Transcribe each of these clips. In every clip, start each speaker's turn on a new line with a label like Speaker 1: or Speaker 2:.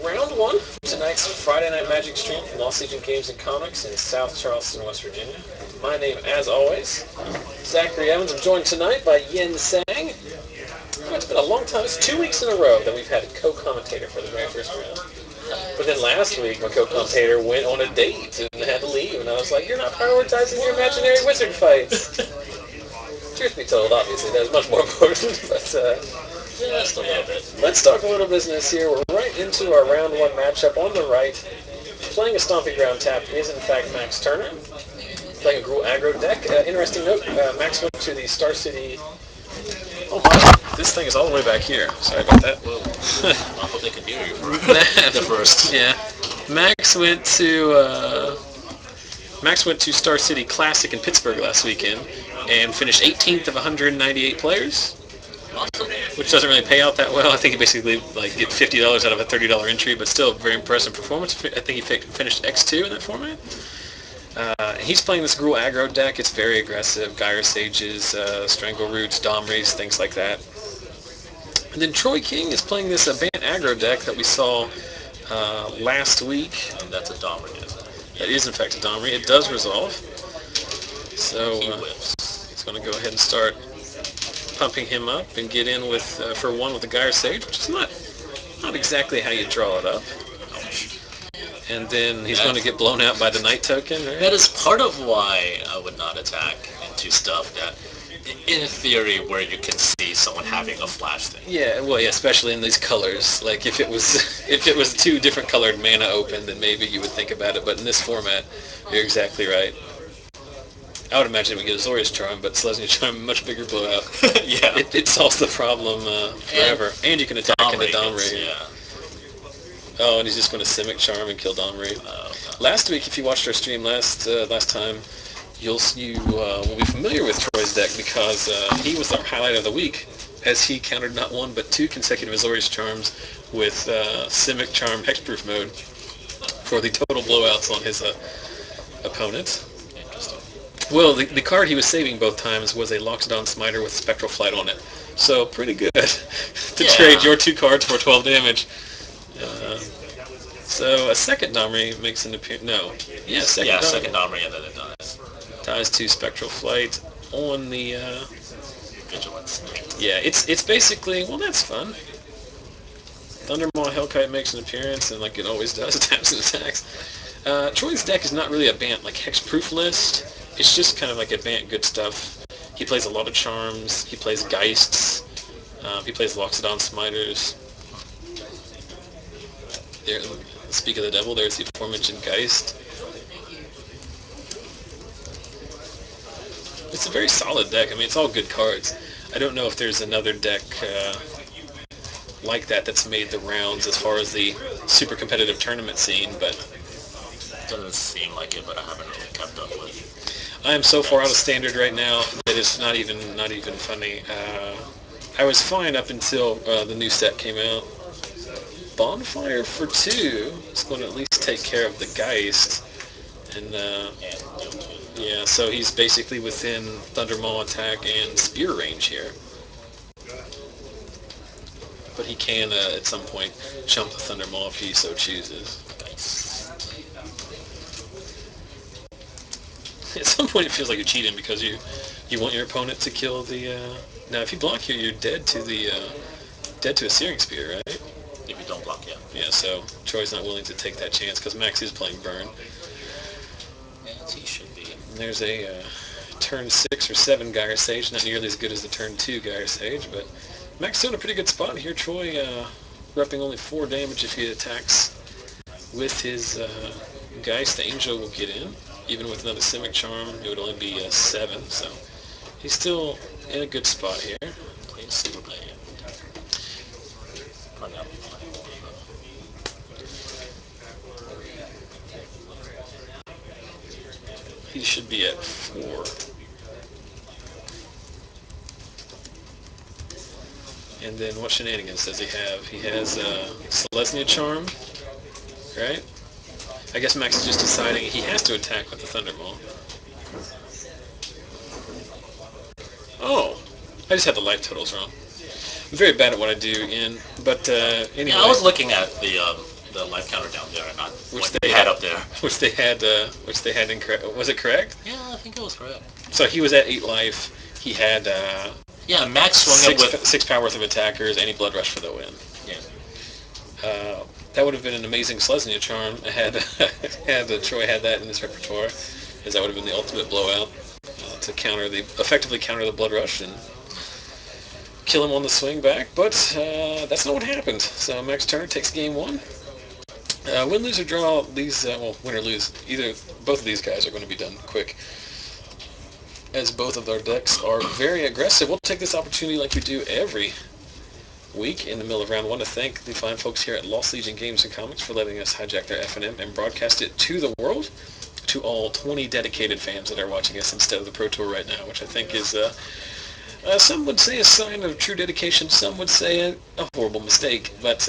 Speaker 1: Round one of tonight's Friday Night Magic stream from Lost Legion Games and Comics in South Charleston, West Virginia. My name, as always, Zachary Evans. I'm joined tonight by Yen Sang. It's been a long time. It's 2 weeks in a row that we've had a co-commentator for the very first round. But then last week, my co-commentator went on a date and had to leave, and I was like, "You're not prioritizing your imaginary wizard fights." Truth be told, obviously, that was much more important, but
Speaker 2: just a little bit.
Speaker 1: Let's talk a little business here. We're right into our round one matchup. On the right, playing a Stomping Ground tap is, in fact, Max Turner, playing a Gruul aggro deck. Interesting note, Max went to the Star City... Oh my, this thing is all the way back here. Sorry about that.
Speaker 2: Whoa. I hope they can hear you for the first.
Speaker 1: Yeah. Max went to Star City Classic in Pittsburgh last weekend and finished 18th of 198 players.
Speaker 2: Awesome.
Speaker 1: Which doesn't really pay out that well. I think he basically get $50 out of a $30 entry, but still very impressive performance. I think he finished X2 in that format. He's playing this Gruul aggro deck. It's very aggressive. Gyre Sages, Strangle Roots, Domris, things like that. And then Troy King is playing this Bant aggro deck that we saw last week.
Speaker 2: And that's a Domri, isn't it?
Speaker 1: That is, in fact, a Domri. It does resolve. So he's going to go ahead and start pumping him up and get in with for one with the Gyre Sage, which is not exactly how you draw it up. And then he's going to get blown out by the Night Token, right?
Speaker 2: That is part of why I would not attack into stuff that, in theory, where you can see someone having a flash thing.
Speaker 1: Yeah, well, yeah, especially in these colors. Like if it was two different colored mana open, then maybe you would think about it. But in this format, you're exactly right. I would imagine we get Azorius Charm, but Selesnya Charm, much bigger blowout.
Speaker 2: Yeah.
Speaker 1: It solves the problem forever. And you can attack into Domri.
Speaker 2: Yeah.
Speaker 1: Oh, and he's just going to Simic Charm and kill Domri. Last week, if you watched our stream last time, you will be familiar with Troy's deck because he was our highlight of the week, as he countered not one but two consecutive Azorius Charms with Simic Charm Hexproof mode for the total blowouts on his opponents. Well, the card he was saving both times was a Loxodon Smiter with Spectral Flight on it. So pretty good to trade your two cards for 12 damage. So a second Domri makes an appearance. No. Yeah, second Domri,
Speaker 2: and then it dies.
Speaker 1: Dies to Spectral Flight on the...
Speaker 2: Vigilance.
Speaker 1: Yeah, it's basically... Well, that's fun. Thundermaw Hellkite makes an appearance, and like it always does, taps and attacks. Troy's deck is not really a Bant, like, hexproof list. It's just kind of like a Bant good stuff. He plays a lot of Charms. He plays Geists. He plays Loxodon Smiters. There, speak of the devil, there's the aforementioned Geist. It's a very solid deck. I mean, it's all good cards. I don't know if there's another deck like that that's made the rounds as far as the super competitive tournament scene, but...
Speaker 2: Doesn't seem like it, but I haven't really kept up with.
Speaker 1: I am so far out of standard right now that it's not even funny. I was fine up until the new set came out. Bonfire for 2 is going to at least take care of the Geist. And, yeah, so he's basically within Thundermaw attack and spear range here. But he can, at some point, jump the Thundermaw if he so chooses. At some point it feels like you're cheating because you want your opponent to kill the... Now, if you block here, you're dead to a Searing Spear, right?
Speaker 2: If you don't block, yeah.
Speaker 1: Yeah, so Troy's not willing to take that chance because Max is playing Burn.
Speaker 2: As he should be.
Speaker 1: And there's a turn 6 or 7 Gyre Sage, not nearly as good as the turn 2 Gyre Sage, but Max still in a pretty good spot here. Troy repping only 4 damage if he attacks with his Geist. The Angel will get in. Even with another Simic Charm, it would only be 7, so he's still in a good spot here.
Speaker 2: Play a Silver Blade.
Speaker 1: He should be at 4. And then what shenanigans does he have? He has Selesnya Charm, right? I guess Max is just deciding he has to attack with the Thundermaw. Oh, I just had the life totals wrong. I'm very bad at what I do, but anyway.
Speaker 2: Yeah, I was looking at the life counter down there, and not
Speaker 1: Which
Speaker 2: what
Speaker 1: they
Speaker 2: had up there.
Speaker 1: Which they had incorrect. Was it correct?
Speaker 2: Yeah, I think it was correct.
Speaker 1: So he was at 8 life. He had
Speaker 2: yeah, Maxx swung it with
Speaker 1: 6 power worth of attackers, and he blood rushed for the win.
Speaker 2: Yeah.
Speaker 1: That would have been an amazing Selesnya charm. Had Troy had that in his repertoire, as that would have been the ultimate blowout to effectively counter the blood rush and kill him on the swing back. But that's not what happened. So Max Turner takes game 1. Win, lose, or draw. These win or lose. Both of these guys are going to be done quick, as both of our decks are very aggressive. We'll take this opportunity, like we do every week in the middle of round 1, to thank the fine folks here at Lost Legion Games and Comics for letting us hijack their FNM and broadcast it to the world, to all 20 dedicated fans that are watching us instead of the Pro Tour right now, which I think is, some would say a sign of true dedication, some would say a horrible mistake, but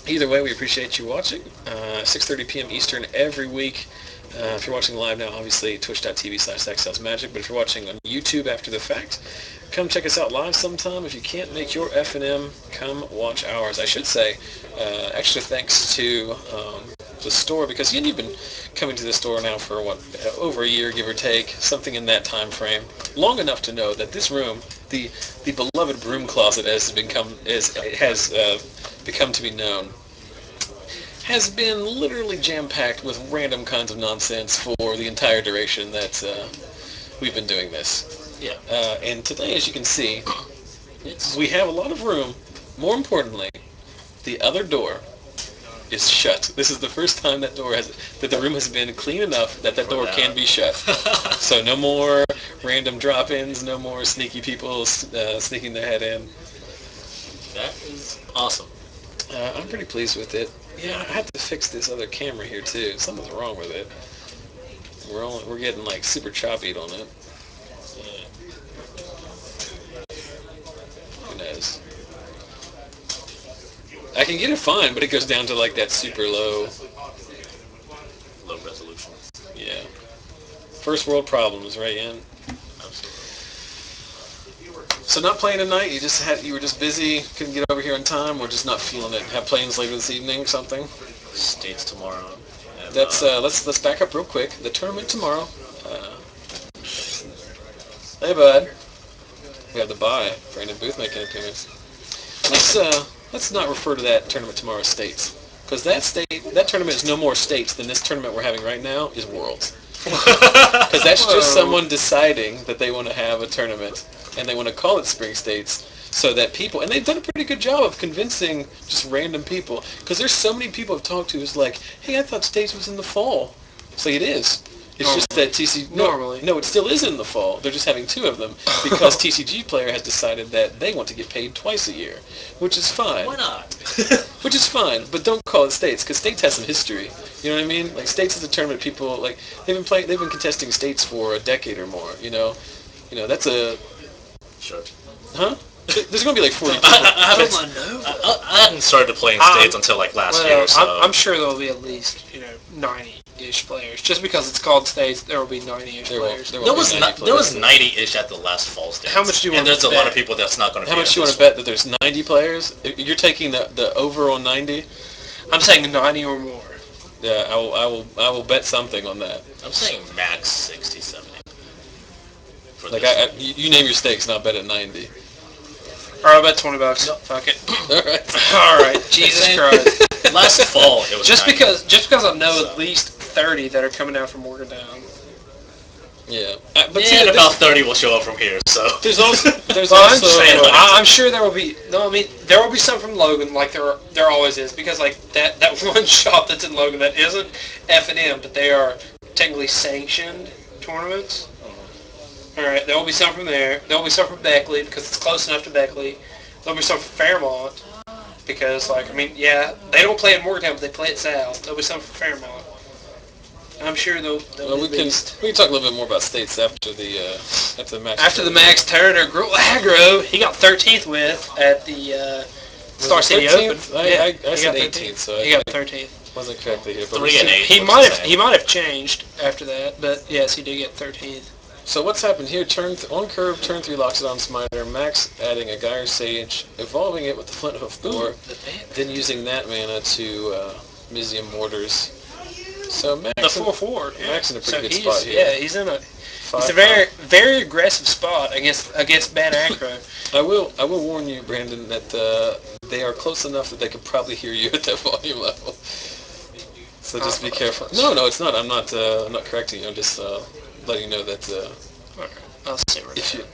Speaker 1: either way, we appreciate you watching. 6:30 p.m. Eastern every week. If you're watching live now, obviously twitch.tv/XSalesMagic, but if you're watching on YouTube after the fact, come check us out live sometime. If you can't make your FNM, come watch ours. I should say, extra thanks to the store, because you've been coming to the store now for over a year, give or take, something in that time frame, long enough to know that this room, the beloved broom closet as has become to be known, has been literally jam-packed with random kinds of nonsense for the entire duration that we've been doing this.
Speaker 2: Yeah.
Speaker 1: And today, as you can see, we have a lot of room. More importantly, the other door is shut. This is the first time that the room has been clean enough that door can be shut. So no more random drop-ins, no more sneaky people sneaking their head in.
Speaker 2: That is awesome.
Speaker 1: I'm pretty pleased with it. Yeah, I have to fix this other camera here too. Something's wrong with it. We're getting like super choppy on it. Who knows? I can get it fine, but it goes down to like that super low
Speaker 2: resolution.
Speaker 1: Yeah. First world problems, right, Ian?
Speaker 2: Absolutely.
Speaker 1: So not playing tonight. You were just busy, couldn't get over here in time, or just not feeling it. Have plans later this evening or something?
Speaker 2: States tomorrow. And,
Speaker 1: let's back up real quick. The tournament tomorrow. Hey, bud. We have the bye. Brandon Booth making an appearance. Let's not refer to that tournament tomorrow as states, because that tournament is no more states than this tournament we're having right now is worlds. Because that's just someone deciding that they want to have a tournament, and they want to call it Spring States, so that people, and they've done a pretty good job of convincing just random people, because there's so many people I've talked to who's like, hey, I thought States was in the fall. So it is. It's just that No, it still is in the fall. They're just having 2 of them because TCG Player has decided that they want to get paid twice a year, which is fine.
Speaker 2: Why not?
Speaker 1: Which is fine, but don't call it States, because States has some history. You know what I mean? Like, States is a tournament people, like, they've been contesting States for a decade or more, you know? That's a...
Speaker 2: Sure.
Speaker 1: Huh? There's going to be like 40 people.
Speaker 2: I hadn't started playing States until like last year, so...
Speaker 3: I'm sure there will be at least, 90-ish players. Just because it's called States, there will be 90-ish players.
Speaker 2: There was 90-ish at the last fall States.
Speaker 3: How much do you want to bet?
Speaker 2: And there's a lot of people that's not going to be.
Speaker 1: How much do you want to bet that there's 90 players? You're taking the over on 90?
Speaker 3: I'm saying 90 or more.
Speaker 1: Yeah, I will bet something on that.
Speaker 2: I'm saying max 60, 70.
Speaker 1: Like, you name your stakes and I'll bet at 90.
Speaker 3: Alright, I'll bet $20.
Speaker 2: No.
Speaker 3: Fuck it.
Speaker 1: Alright.
Speaker 3: Jesus Christ.
Speaker 2: Last fall, it was
Speaker 3: just
Speaker 2: 90.
Speaker 3: because I know at least 30 that are coming out from Morgantown.
Speaker 1: Yeah.
Speaker 2: But see, about 30 will show up from here, so...
Speaker 1: There's also...
Speaker 3: I'm sure there will be... No, I mean, there will be some from Logan, like there always is, because, like, that one shop that's in Logan that isn't FNM, but they are technically sanctioned tournaments. Alright, there will be some from there. There will be some from Beckley, because it's close enough to Beckley. There will be some from Fairmont, because, like, I mean, yeah, they don't play at Morgantown, but they play at South. There will be some from Fairmont. I'm sure they'll
Speaker 1: we can talk a little bit more about States after the match.
Speaker 3: After the Max Turner, Gruul Aggro, he got 13th with at the Star City Open.
Speaker 1: I said 18th, so
Speaker 3: he got 13th.
Speaker 1: Wasn't correctly here, but
Speaker 2: 3 and 8.
Speaker 3: He might have changed after that, but yes, he did get 13th.
Speaker 1: So what's happened here? On curve, turn 3 Loxodon Smiter, Maxx adding a Gyre Sage, evolving it with the Flinthoof Boar, then using that mana to Mizzium Mortars. So Maxx
Speaker 3: the 4/4. Yeah.
Speaker 1: Maxx in a pretty
Speaker 3: So
Speaker 1: good spot here.
Speaker 3: Yeah, he's in a very aggressive spot against bad aggro.
Speaker 1: I will warn you, Brandon, that they are close enough that they could probably hear you at that volume level. So just be careful. No, it's not. I'm not correcting you. I'm just letting you know that
Speaker 3: I'll see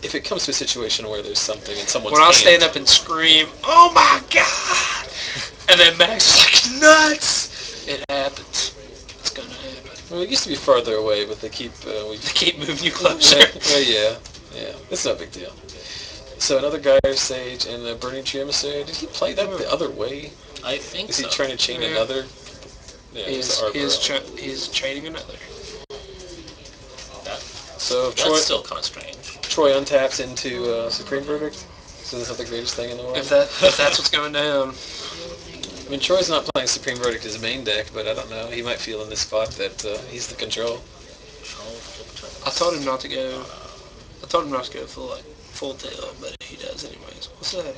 Speaker 1: if it comes to a situation where there's something and someone's
Speaker 3: I'll stand up and scream, "Oh my God!" and then Max is like, "Nuts!" It happens. It's gonna happen.
Speaker 1: Well, it used to be farther away, but they keep
Speaker 3: They keep moving you closer.
Speaker 1: Well, yeah. It's no big deal. So another Gyre Sage and the Burning-Tree Emissary. Did he play that the other way?
Speaker 2: I think
Speaker 1: Is
Speaker 2: so.
Speaker 1: he trying to chain another? Yeah,
Speaker 3: He's chaining another.
Speaker 1: So if
Speaker 2: That's still kind of strange.
Speaker 1: Troy untaps into Supreme Verdict, so that's not the greatest thing in the world.
Speaker 3: If that's what's going down.
Speaker 1: I mean, Troy's not playing Supreme Verdict as main deck, but I don't know. He might feel in this spot that he's the control.
Speaker 3: I told him not to go. Full tail, but he does anyways. What's that?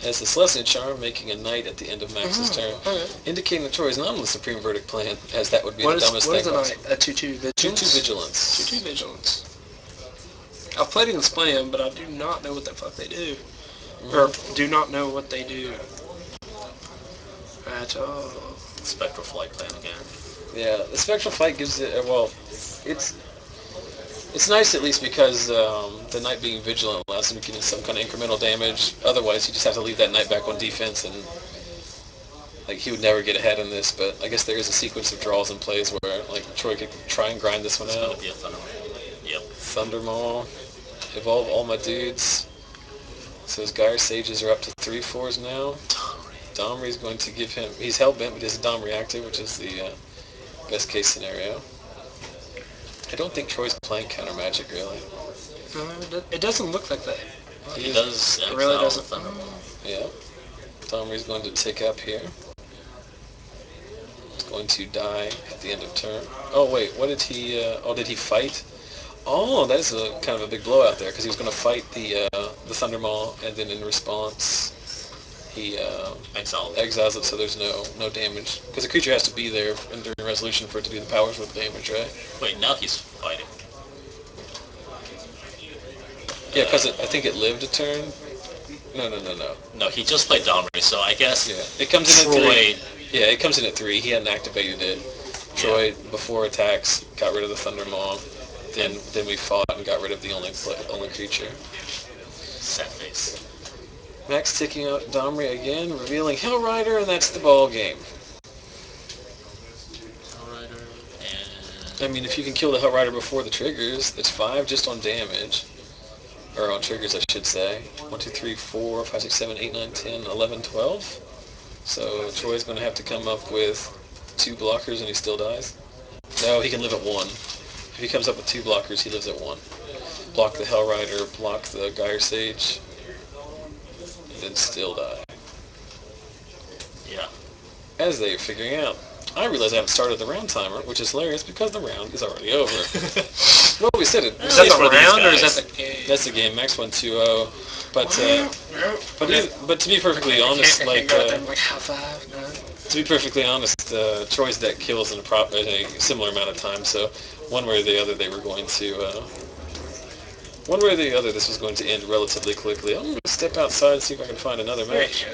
Speaker 1: Has the Celestial Charm making a knight at the end of Max's turn, indicating that Troy's not on the Supreme Verdict plan, as that would be the dumbest thing.
Speaker 3: What is a knight? A 2/2 vigilance?
Speaker 1: 2/2 vigilance.
Speaker 3: 2/2 vigilance. I've played against plan, but I do not know what the fuck they do. Or do not know what they do. At all.
Speaker 2: Spectral Flight plan again.
Speaker 1: Yeah, the Spectral Flight gives it, it's nice at least because the knight being vigilant allows him to get some kind of incremental damage. Otherwise, you just have to leave that knight back on defense, and like he would never get ahead in this. But I guess there is a sequence of draws and plays where like Troy could try and grind this one
Speaker 2: It's
Speaker 1: out.
Speaker 2: gonna be a Thundermaw. Yep.
Speaker 1: Thundermaw, evolve all my dudes. So his Gyre Sages are up to 3/4s now. Domri's going to give him. He's hellbent, but he's a Dom reactor, which is the best case scenario. I don't think Troy's playing counter magic really.
Speaker 3: No, it doesn't look like that.
Speaker 2: He does.
Speaker 3: It really doesn't.
Speaker 1: Yeah. Domri's going to tick up here. He's going to die at the end of turn. Oh wait, what did he? Did he fight? Oh, that is a kind of a big blowout there because he was going to fight the Thundermaw, and then in response he exiles it, so there's no damage because the creature has to be there during resolution for it to do the powers with damage, right?
Speaker 2: Wait, now he's fighting.
Speaker 1: Yeah, because I think it lived a turn. No.
Speaker 2: No, he just played Domri, so I guess.
Speaker 1: Yeah, it comes in at 3. Yeah, it comes in at 3. He hadn't activated it. Troy, before attacks, got rid of the Thundermaw. Then we fought and got rid of the only creature.
Speaker 2: Sad face.
Speaker 1: Maxx ticking out Domri again, revealing Hellrider, and that's the ball game.
Speaker 2: Hellrider and...
Speaker 1: I mean, if you can kill the Hellrider before the triggers, that's 5 just on damage. Or on triggers, I should say. 1, 2, 3, 4, 5, 6, 7, 8, 9, 10, 11, 12. So Troy's going to have to come up with 2 blockers and he still dies. No, he can live at 1. If he comes up with 2 blockers, he lives at 1. Block the Hellrider, block the Gyre Sage, and then still die.
Speaker 2: Yeah.
Speaker 1: As they are figuring out. I realize I haven't started the round timer, which is hilarious because the round is already over. Well, we said it.
Speaker 3: Is that the round or is that the game?
Speaker 1: That's the game. Maxx won 2-0. But to be perfectly honest,
Speaker 3: high five, no.
Speaker 1: To be perfectly honest, Troy's deck kills in a similar amount of time. So one way or the other, this was going to end relatively quickly. I'm going to step outside and see if I can find another match.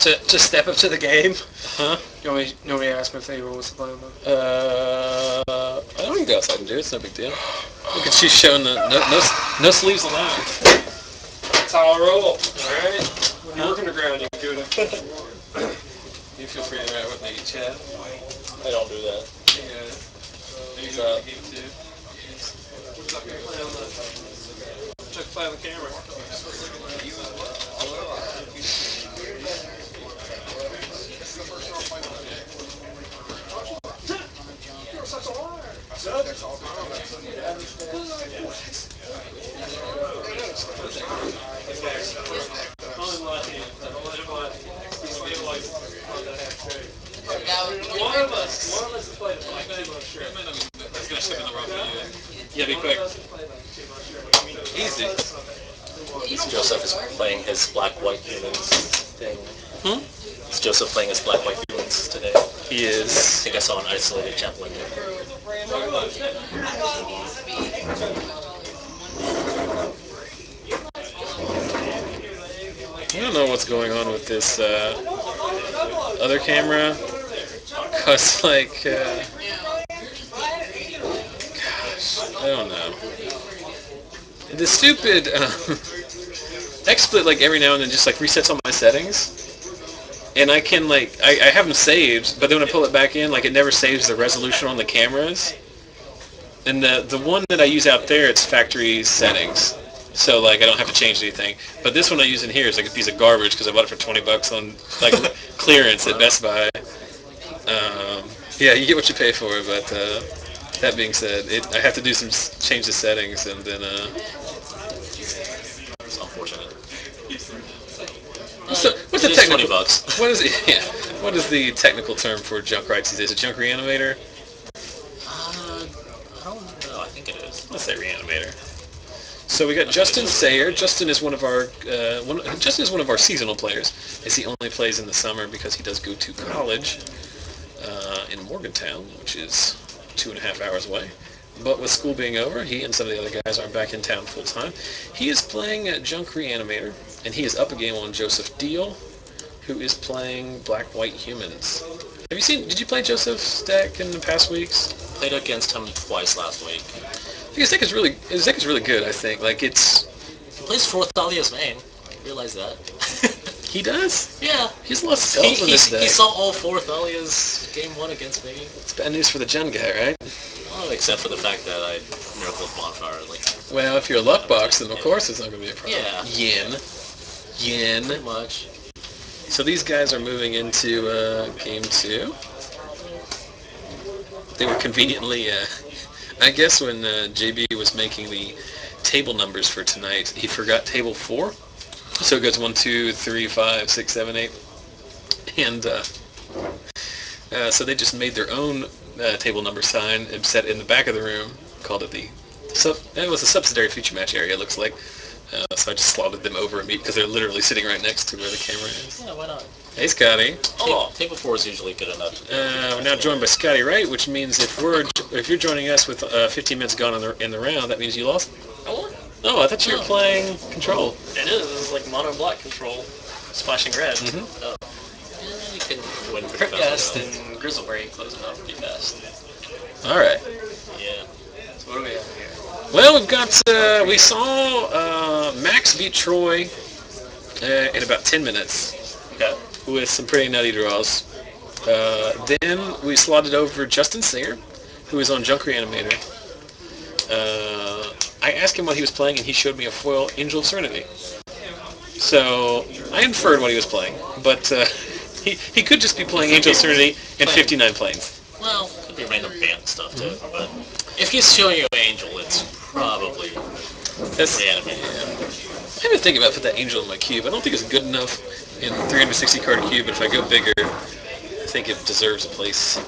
Speaker 3: To step up to the game?
Speaker 1: Huh?
Speaker 3: You want me to ask me if they rules to play them?
Speaker 1: I don't even go outside and do it. It's no big deal. Look at you showing the no sleeves allowed.
Speaker 3: That's how I roll. Alright? When you work on the ground, you can do it.
Speaker 1: You feel free to interact with me, Chad.
Speaker 2: I don't do that.
Speaker 1: Yeah.
Speaker 3: What's up? Check play on the camera.
Speaker 1: One of us is playing the fight. That's gonna slip in the rough for you.
Speaker 3: Yeah, be quick. Easy.
Speaker 2: Joseph is playing his black-white humans thing. Is Joseph playing his black-white humans today?
Speaker 1: He is.
Speaker 2: I think I saw an isolated chaplain.
Speaker 1: I don't know what's going on with this other camera, cause like, gosh, I don't know. The stupid XSplit like every now and then just like resets all my settings, and I can like I have them saved, but then when I pull it back in, like it never saves the resolution on the cameras. And the one that I use out there, it's factory settings. So like I don't have to change anything, but this one I use in here is like a piece of garbage because I bought it for $20 on like clearance at Best Buy. Yeah, you get what you pay for, but that being said, I have to do some change the settings and then.
Speaker 2: It's unfortunate.
Speaker 1: What's the technical?
Speaker 2: $20.
Speaker 1: What is it? Yeah. What is the technical term for junk rights these days? A junk reanimator?
Speaker 2: I don't know. I think it is.
Speaker 1: Let's say reanimator. So we got Justin Sayre. Justin is one of our seasonal players. As he only plays in the summer because he does go to college in Morgantown, which is 2.5 hours away. But with school being over, he and some of the other guys are back in town full time. He is playing Junk Reanimator, and he is up a game on Joseph Deal, who is playing Black-White Humans. Did you play Joseph's deck in the past weeks?
Speaker 2: Played against him twice last week.
Speaker 1: His deck is really good, I think. Like
Speaker 2: He plays 4 Thalia's main. I realize that.
Speaker 1: He does?
Speaker 2: Yeah.
Speaker 1: He's lost spells in this deck.
Speaker 2: He saw all 4 Thalia's game 1 against me.
Speaker 1: It's bad news for the Gen guy, right?
Speaker 2: Well, except for the fact that I miracled Bonfire.
Speaker 1: Well, if you're a luck box, then of course it's not going to be a problem.
Speaker 2: Yeah.
Speaker 1: Yen.
Speaker 2: Pretty much.
Speaker 1: So these guys are moving into game 2. They were conveniently, I guess when JB was making the table numbers for tonight, he forgot table 4. So it goes 1, 2, 3, 5, 6, 7, 8. And so they just made their own table number sign and set in the back of the room, called it it was a subsidiary feature match area, it looks like. So I just slotted them over at me because they're literally sitting right next to where the camera is.
Speaker 2: Yeah, why not?
Speaker 1: Hey, Scotty.
Speaker 2: Table 4 is usually good enough.
Speaker 1: We're now joined by Scotty Wright, which means if you're joining us with 15 minutes gone in the round, that means you lost.
Speaker 3: I won.
Speaker 1: Oh, I thought you were playing Control.
Speaker 3: It is. It's like mono black Control, splashing red.
Speaker 1: Mm-hmm.
Speaker 3: Oh.
Speaker 2: You can win pretty
Speaker 3: Cryptcast
Speaker 2: fast.
Speaker 3: and Grizzlebrain closing out pretty fast.
Speaker 1: All right.
Speaker 2: Yeah.
Speaker 3: So what do we have here?
Speaker 1: Well, we saw Maxx beat Troy in about 10 minutes.
Speaker 3: Okay.
Speaker 1: With some pretty nutty draws. Then we slotted over Justin Sayre, who is on Junk Reanimator. I asked him what he was playing, and he showed me a foil Angel of Serenity. So I inferred what he was playing, but he could just be playing Angel of Serenity and 59 planes.
Speaker 2: Well, could be random Bant stuff too, but if he's showing you Angel, it's probably Reanimator.
Speaker 1: Yeah. I've been thinking about putting that Angel in my cube. I don't think it's good enough in 360 card cube, but if I go bigger, I think it deserves a place.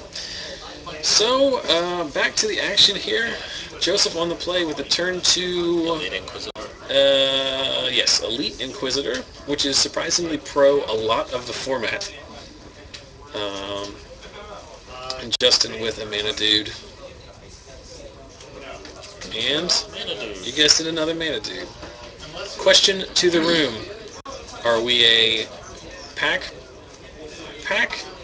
Speaker 1: So, back to the action here. Joseph on the play with a turn 2...
Speaker 2: Elite Inquisitor.
Speaker 1: Yes, Elite Inquisitor, which is surprisingly pro a lot of the format. And Justin with a Mana Dude. And you guessed it, another Mana Dude. Question to the room. Are we a pack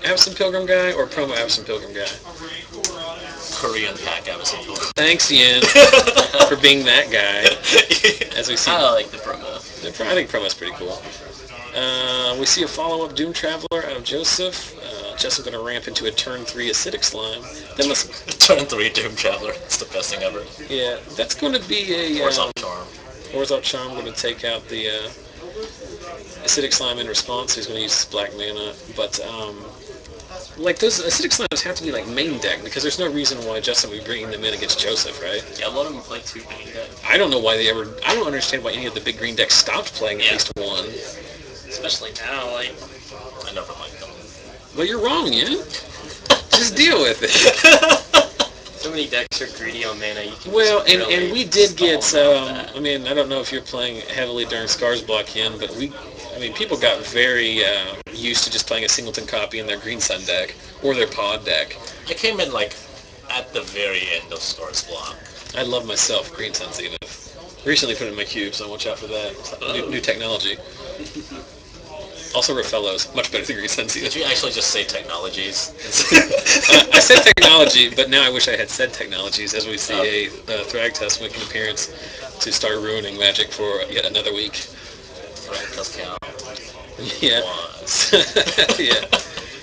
Speaker 1: Absent Pilgrim guy or promo Absent Pilgrim guy?
Speaker 2: Korean pack Absent Pilgrim.
Speaker 1: Thanks, Ian, for being that guy. As we see,
Speaker 3: I like the promo.
Speaker 1: I think promo's pretty cool. We see a follow-up Doom Traveler out of Joseph. Joseph going to ramp into a turn 3 Acidic Slime. Then
Speaker 2: Turn 3 Doom Traveler. It's the best thing ever.
Speaker 1: Yeah, that's going to be a...
Speaker 2: Warzop Charm.
Speaker 1: Warzop Charm going to take out the Acidic Slime in response. He's going to use black mana. But, like, those Acidic Slimes have to be, like, main deck, because there's no reason why Justin would be bringing them in against Joseph, right?
Speaker 3: Yeah, a lot of them play 2 main decks.
Speaker 1: I don't know why I don't understand why any of the big green decks stopped playing at least one.
Speaker 3: Especially now, like...
Speaker 2: I never liked them.
Speaker 1: Well, you're wrong, Ian. Just deal with it.
Speaker 4: So many decks are greedy on mana. You can
Speaker 1: Well,
Speaker 4: just really
Speaker 1: and we did get
Speaker 4: stall them out with
Speaker 1: I mean, I don't know if you're playing heavily during Scars Block in, but people got very used to just playing a singleton copy in their Green Sun deck or their Pod deck.
Speaker 2: I came in like at the very end of Stars Block.
Speaker 1: I love myself Green Sun Zenith. Recently put it in my cube, so watch out for that. New technology. Also Rafellos, much better than Green Sun Zenith.
Speaker 2: Did you actually just say technologies?
Speaker 1: I said technology, but now I wish I had said technologies, as we see a Thragtusk make an appearance to start ruining Magic for yet another week.
Speaker 2: Thragtusk count.
Speaker 1: Yeah. Yeah.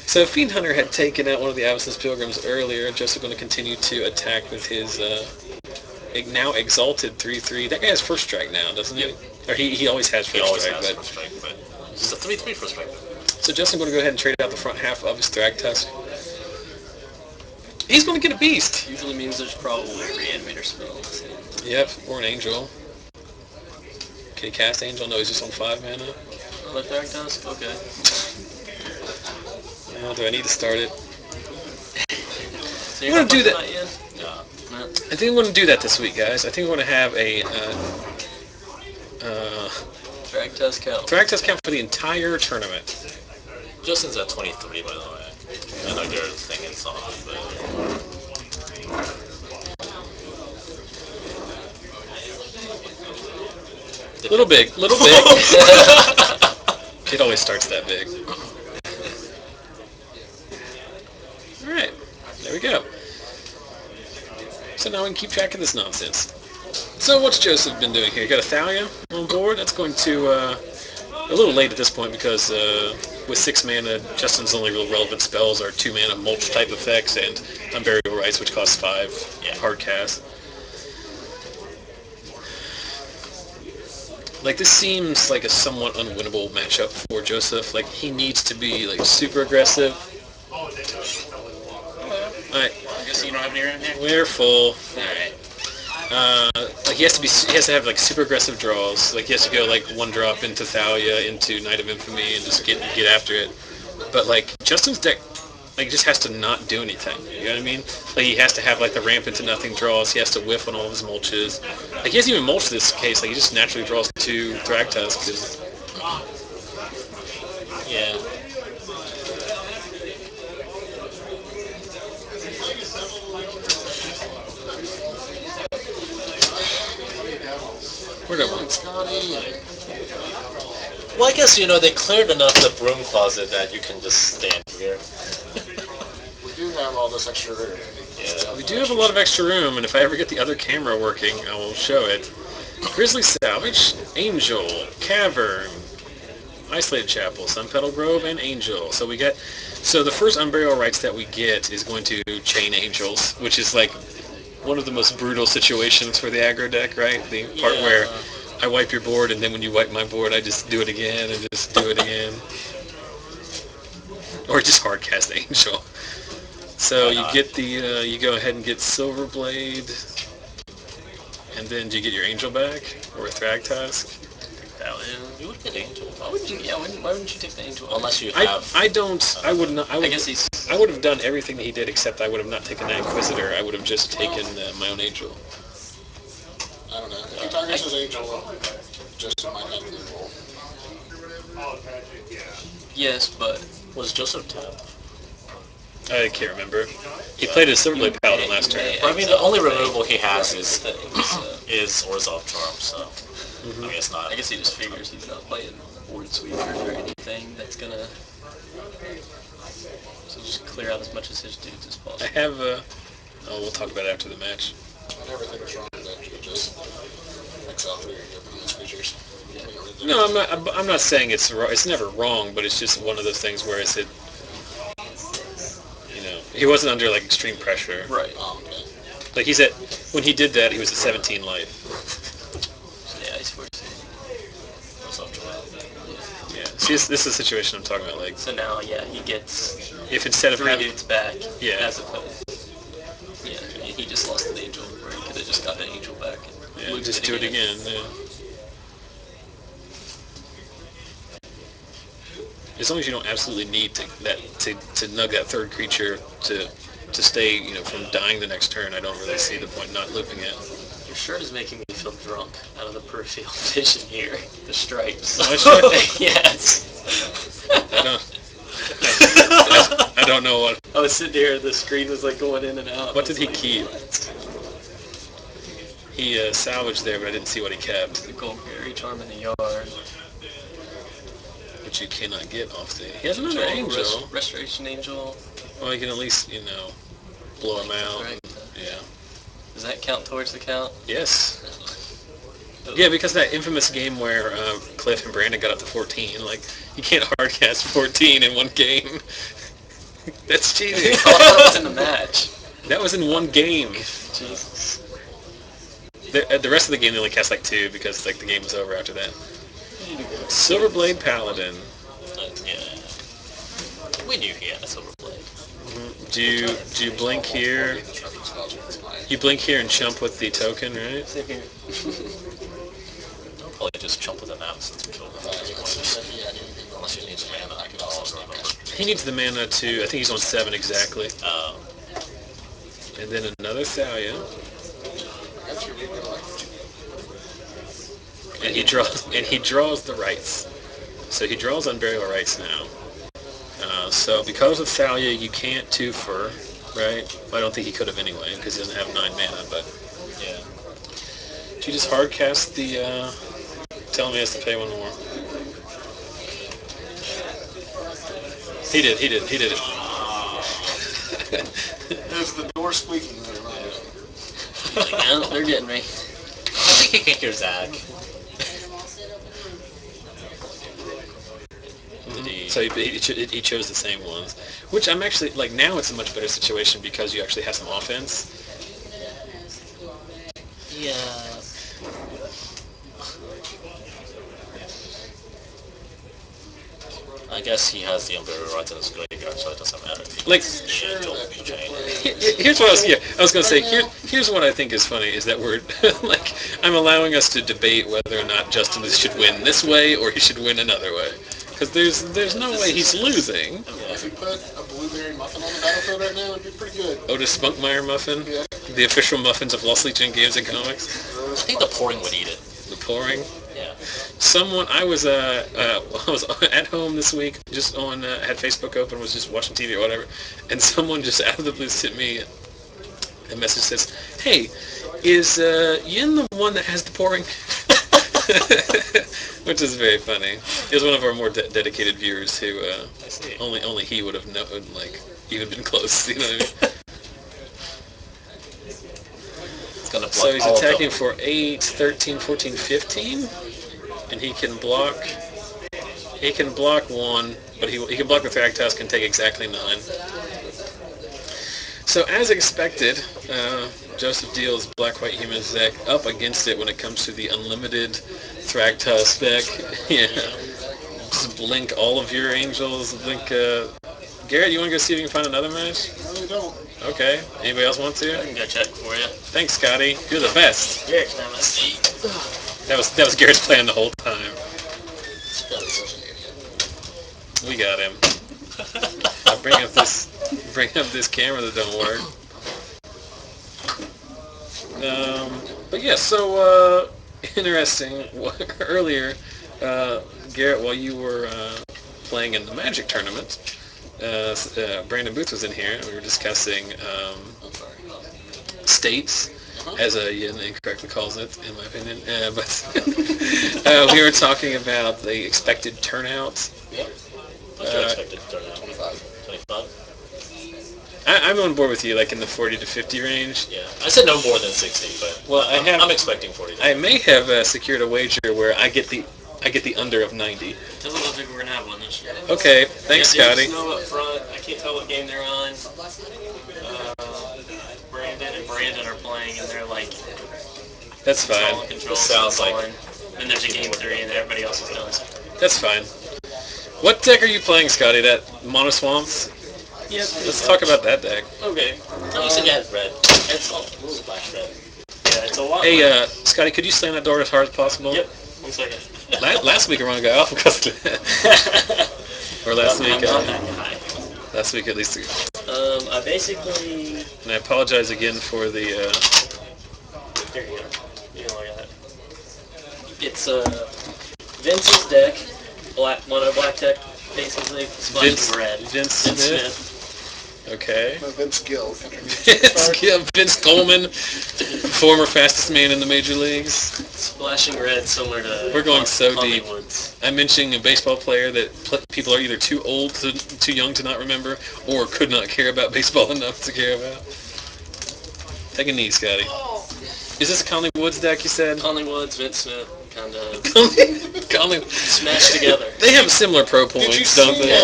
Speaker 1: So Fiend Hunter had taken out one of the Avacyn's Pilgrims earlier. Joseph going to continue to attack with his now exalted 3/3. That guy has first strike now, doesn't he? Or he always has first strike.
Speaker 2: First strike, but he's a 3/3 first strike.
Speaker 1: So Justin's going to go ahead and trade out the front half of his Thragtusk. He's going to get a beast.
Speaker 4: Usually means there's probably a Reanimator spell.
Speaker 1: Yep, or an Angel. Can he cast Angel? No, he's just on 5 mana.
Speaker 4: Another Thragtusk? Okay.
Speaker 1: Do I need to start it?
Speaker 4: So
Speaker 1: I'm going to do that.
Speaker 2: Yeah.
Speaker 1: I think I'm going to do that this week, guys. I think I'm going to have a
Speaker 4: Thragtusk count.
Speaker 1: Thragtusk count for the entire tournament.
Speaker 2: Justin's at 23, by the way. I know your thing is off, but...
Speaker 1: Little big. It always starts that big. Alright, there we go. So now we can keep track of this nonsense. So what's Joseph been doing here? You got a Thalia on board? That's going to, a little late at this point because with 6 mana, Justin's only real relevant spells are 2 mana mulch type effects and Unburial Rites, which costs 5 hard cast. Like, this seems like a somewhat unwinnable matchup for Joseph. Like, he needs to be, like, super aggressive. Alright.
Speaker 4: I guess you don't have any around here?
Speaker 1: We're full.
Speaker 4: Alright.
Speaker 1: Like, he has to have, like, super aggressive draws. Like, he has to go, like, 1-drop into Thalia, into Knight of Infamy, and just get after it. But, like, Justin's deck, like, just has to not do anything. You know what I mean? Like, he has to have, like, the ramp into nothing draws. He has to whiff on all of his mulches. Like, he hasn't even mulched this case. Like, he just naturally draws 2 Thragtusks.
Speaker 2: Yeah.
Speaker 1: Where'd I want?
Speaker 2: Well, I guess, they cleared enough the broom closet that you can just stand here.
Speaker 5: We do have all this extra room.
Speaker 2: Yeah.
Speaker 1: We do have a lot of extra room, and if I ever get the other camera working, I will show it. Grizzly Salvage, Angel, Cavern, Isolated Chapel, Sunpetal Grove, and Angel. So the first Unburial Rites that we get is going to chain Angels, which is like one of the most brutal situations for the aggro deck, right? The part where I wipe your board, and then when you wipe my board, I just do it again, and just do it again. Or just hard cast Angel. So you get you go ahead and get Silverblade, and then do you get your Angel back, or a Thragtusk?
Speaker 2: You would get Angel.
Speaker 4: Why wouldn't you? Yeah, why wouldn't you take the Angel?
Speaker 2: Unless you have...
Speaker 1: I would not.
Speaker 4: I guess he's...
Speaker 1: I would have done everything that he did, except I would have not taken that Inquisitor. I would have just taken my own Angel.
Speaker 5: I don't know. If he targets his Angel, just might have the roll.
Speaker 4: Yes, but...
Speaker 2: Was Joseph tapped?
Speaker 1: I can't remember. He played a Silverblade Paladin last turn.
Speaker 2: I mean, the only removal he has is Orzhov Charm, so... I guess not.
Speaker 4: I guess he just figures he's not playing Board Sweeper or anything that's gonna... So just clear out as much of his dudes as possible.
Speaker 1: I have we'll talk about it after the match.
Speaker 5: Not everything is wrong with that. You just exile 3 of your opponent's creatures.
Speaker 1: No, I'm not saying it's wrong. It's never wrong, but it's just one of those things where he wasn't under like extreme pressure.
Speaker 4: Right.
Speaker 5: Oh, okay.
Speaker 1: Like when he did that, he was at 17 life.
Speaker 4: Yeah, he's 14.
Speaker 1: Yeah. See, this is the situation I'm talking about. Like,
Speaker 4: so now, he gets
Speaker 1: if instead of
Speaker 4: 3
Speaker 1: having
Speaker 4: dudes back,
Speaker 1: as
Speaker 4: opposed. Yeah, he just lost an Angel, or he could have just got an Angel back. And
Speaker 1: just do it again. Yeah. As long as you don't absolutely need to nug that third creature to to stay, from dying the next turn, I don't really see the point not looping it.
Speaker 4: Your shirt is making me feel drunk out of the peripheral vision here. The stripes.
Speaker 1: My shirt?
Speaker 4: Yes.
Speaker 1: I don't know what.
Speaker 4: I was sitting here, the screen was like going in and out.
Speaker 1: What did he keep? He salvaged there, but I didn't see what he kept.
Speaker 4: The Goldberry Charm in the yard.
Speaker 1: Which you cannot get off the... He has another angel.
Speaker 4: Restoration Angel.
Speaker 1: Well, you can at least, blow him out.
Speaker 4: Right.
Speaker 1: Yeah.
Speaker 4: Does that count towards the count?
Speaker 1: Yes. Yeah, because that infamous game where Cliff and Brandon got up to 14, you can't hardcast 14 in one game. That's cheating.
Speaker 4: That was in the match.
Speaker 1: That was in one game.
Speaker 4: Jesus.
Speaker 1: The rest of the game they only cast 2 because the game was over after that. Silverblade Paladin.
Speaker 2: Yeah. We knew he had a Silverblade.
Speaker 1: Mm-hmm. Do you blink here? You blink here and chump with the token, right?
Speaker 4: Sit here.
Speaker 2: I'll probably just chump with a map since we killed him. Unless he needs mana, I can also remember.
Speaker 1: He needs the mana to... I think he's on 7 exactly. And then another Thalia. And he draws the rights. So he draws Unburial Rights now. So because of Thalia, you can't 2-for, right? I don't think he could have anyway, because he doesn't have 9 mana, but...
Speaker 2: Yeah.
Speaker 1: Did you just hardcast the... Tell me he has to pay 1 more. He did it.
Speaker 5: There's the door squeaking there, right?
Speaker 4: Yeah, they're getting me.
Speaker 2: I think he can hear Zach.
Speaker 1: So he chose the same ones, which I'm actually now it's a much better situation because you actually have some offense.
Speaker 4: Yeah.
Speaker 2: I guess he has the Unburial Rights in his graveyard, so it doesn't matter.
Speaker 1: Here's what I was going to say. Here's what I think is funny is that we're I'm allowing us to debate whether or not Justin should win this way or he should win another way. Because there's no way he's losing.
Speaker 5: If we put a blueberry muffin on the battlefield right now, it'd be pretty good.
Speaker 1: Otis Spunkmeyer muffin?
Speaker 5: Yeah.
Speaker 1: The official muffins of Lost Legion Games and Comics?
Speaker 2: I think the pouring would eat it.
Speaker 1: The pouring?
Speaker 2: Yeah.
Speaker 1: I was at home this week, just had Facebook open, was just watching TV or whatever, and someone just out of the blue sent me a message that says, "Hey, is Yin the one that has the pouring?" Which is very funny. He was one of our more dedicated viewers who only he would have known, even been close. You know what I mean? So he's attacking for 8, 13, 14, 15, and he can block. He can block 1, but he can block the Thragtusk and take exactly 9. So as expected, Joseph deals Black-White Humans deck up against it when it comes to the unlimited Thragtusk deck. Yeah, just blink all of your angels. Blink. Garrett, you want to go see if you can find another match?
Speaker 5: No, you don't.
Speaker 1: Okay. Anybody else want to?
Speaker 4: I can go check for you.
Speaker 1: Thanks, Scotty. You're the best.
Speaker 4: Garrett's not my seat.
Speaker 1: That was Garrett's plan the whole time. We got him. I'll bring up this camera that don't work. But yeah, so interesting. Earlier, Garrett, while you were playing in the Magic tournament, Brandon Booth was in here, and we were discussing states, as Yin incorrectly calls it, in my opinion. But we were talking about the expected turnout.
Speaker 2: Yep. What's your expected turnout? 25.
Speaker 1: I'm on board with you, in the 40 to 50 range.
Speaker 2: Yeah, I said no more than 60, but I'm expecting 40.
Speaker 1: I may have secured a wager where I get the under of 90.
Speaker 4: Doesn't look like we're gonna have one this year.
Speaker 1: Okay, thanks, Scotty.
Speaker 4: Snow up front. I can't tell what game they're on. Brandon are playing, and they're
Speaker 1: That's fine.
Speaker 4: Control,
Speaker 2: sounds like.
Speaker 4: And there's a game 3, and everybody else is done.
Speaker 1: That's fine. What deck are you playing, Scotty? That Mono Swamps?
Speaker 4: Yep.
Speaker 1: Let's talk about that deck.
Speaker 4: Okay.
Speaker 2: You said you had red. It's all splash red.
Speaker 4: Yeah, it's a lot.
Speaker 1: Hey, Scotty, could you slam that door as hard as possible?
Speaker 4: Yep. 1 second.
Speaker 1: Last week, I want to go off because of that. Or last week.
Speaker 4: I'm not that guy.
Speaker 1: Last week, at least.
Speaker 4: I basically...
Speaker 1: And I apologize again for the...
Speaker 4: There you go. You know, I got it. It's Vince's deck, mono black deck, basically. Splashing red.
Speaker 1: Vince Smith. Okay.
Speaker 5: Vince Gill.
Speaker 1: Vince Coleman, former fastest man in the major leagues.
Speaker 4: Splashing red, similar to...
Speaker 1: We're going so deep.
Speaker 4: Woods.
Speaker 1: I'm mentioning a baseball player that people are either too old, too young to not remember, or could not care about baseball enough to care about. Take a knee, Scotty. Is this a Conley Woods deck, you said?
Speaker 4: Conley Woods, Vince Smith, kind of
Speaker 1: Conley
Speaker 4: smashed together.
Speaker 1: They have similar pro points,
Speaker 5: Did you
Speaker 1: don't
Speaker 5: see,
Speaker 1: they?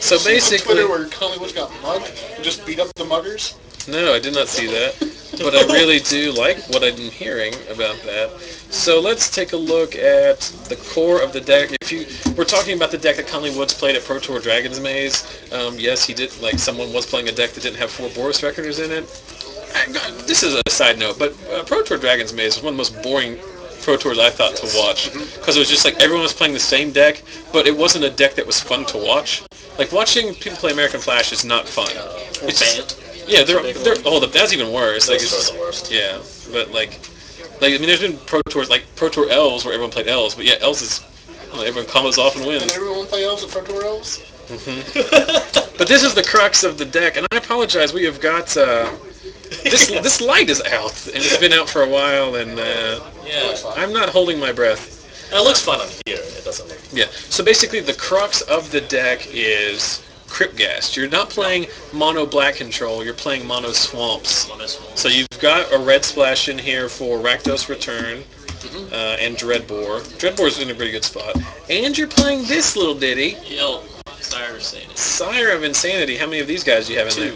Speaker 1: So basically...
Speaker 5: on Twitter where Conley Woods got mugged and just beat up the muggers?
Speaker 1: No, I did not see that. But I really do like what I'm hearing about that. So let's take a look at the core of the deck. We're talking about the deck that Conley Woods played at Pro Tour Dragon's Maze. Yes, he did. Like someone was playing a deck that didn't have 4 Boris Reckoners in it. This is a side note, but Pro Tour Dragon's Maze was one of the most boring Pro Tours I thought to watch, because it was just like everyone was playing the same deck, but it wasn't a deck that was fun to watch. Like watching people play American Flash is not fun. It's just, yeah, that's even worse. Like, it's
Speaker 2: the worst.
Speaker 1: Yeah, but like I mean, there's been Pro Tours like Pro Tour Elves where everyone played Elves, but yeah, Elves is everyone combos off and wins.
Speaker 5: And everyone play Elves at Pro Tour Elves?
Speaker 1: But this is the crux of the deck, and I apologize. We have got this light is out, and it's been out for a while, and I'm not holding my breath.
Speaker 2: It looks fun on here. It doesn't look.
Speaker 1: Yeah. So basically, the crux of the deck is Cryptghast. You're not playing mono black control. You're playing mono swamps. So you've got a red splash in here for Rakdos Return and Dreadbore. Dreadbore's in a pretty good spot. And you're playing this little ditty.
Speaker 4: Sayre of Insanity.
Speaker 1: Sayre of Insanity. How many of these guys do you have in there?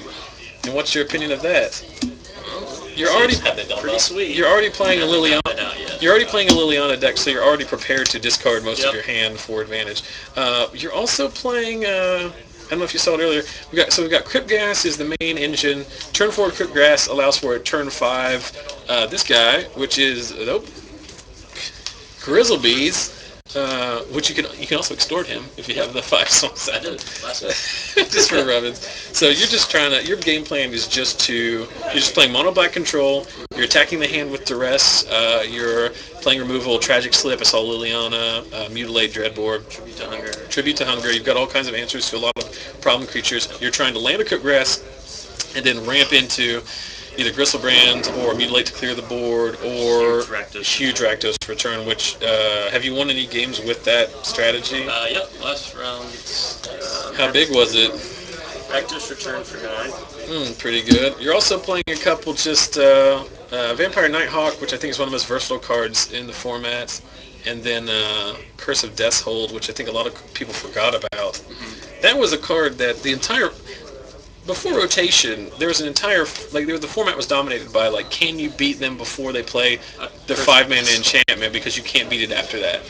Speaker 1: And what's your opinion of that? You're already
Speaker 4: pretty sweet.
Speaker 1: You're already playing a Liliana. You're already playing a Liliana deck, so you're already prepared to discard most of your hand for advantage. You're also playing. I don't know if you saw it earlier. We've got Cryptghast is the main engine. Turn 4 Cryptghast allows for a turn 5. This guy, which is Grizzlebees. Which you can also extort him if you have the 5 songs.
Speaker 4: I did last week.
Speaker 1: Just for rubbins. So you're just your game plan is you're just playing mono black control. You're attacking the hand with duress. You're playing removal, Tragic Slip. I saw Liliana, Mutilate, Dreadbore, Tribute to Hunger. You've got all kinds of answers to a lot of problem creatures. You're trying to land a Cryptghast and then ramp into either Gristlebrand or Mutilate to clear the board, or Huge Rakdos Return, which, have you won any games with that strategy?
Speaker 4: Yep, last round.
Speaker 1: How big was it?
Speaker 4: Rakdos Return for 9.
Speaker 1: Pretty good. You're also playing a couple Vampire Nighthawk, which I think is one of the most versatile cards in the format, and then Curse of Death's Hold, which I think a lot of people forgot about. That was a card that before rotation, there was an entire, the format was dominated by, can you beat them before they play their 5-mana enchantment, because you can't beat it after that.